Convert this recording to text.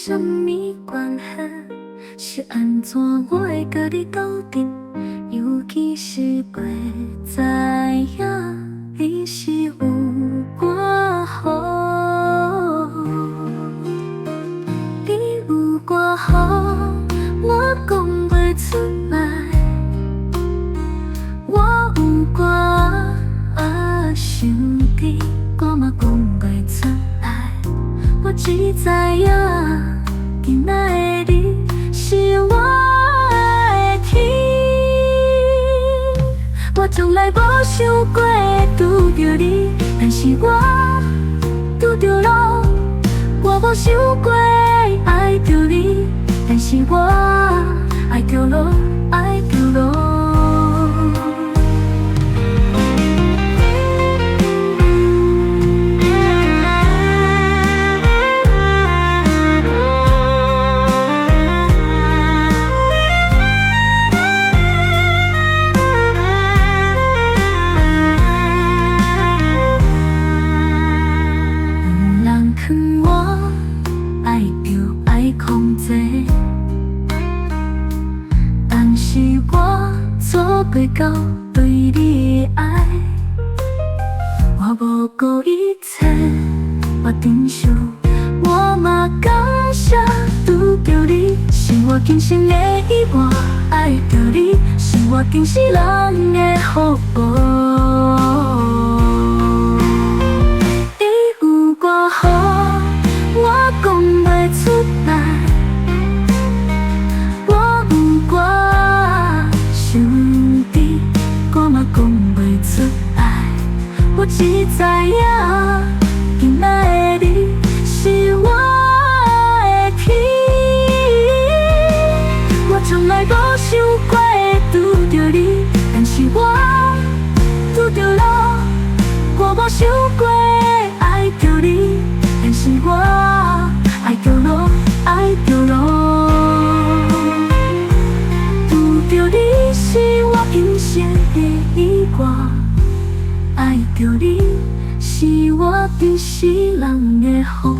什么关系？是安怎我会甲你斗阵？尤其是袂知影你是有我好，你有我好，我讲袂出来。我有我想你，我嘛讲袂出来。我只知影，今仔的你是我的天。我从来无想过会拄着你，但是我拄着了。我无想过会爱着你，但是我爱着了，爱着了。但是我做袂到对你的爱，我无顾一切，我珍惜，我嘛感谢拄着你，是我今生的意外，爱着你是我今世人的福报。你有我好，我讲袂出来。我只知影，今仔的你是我的天。我从来无想过会拄着你，但是我拄着了。我无想过会爱着你，但是我爱着了，爱着了。拄着你是我今生的意外。爱着你，是我今世人的福。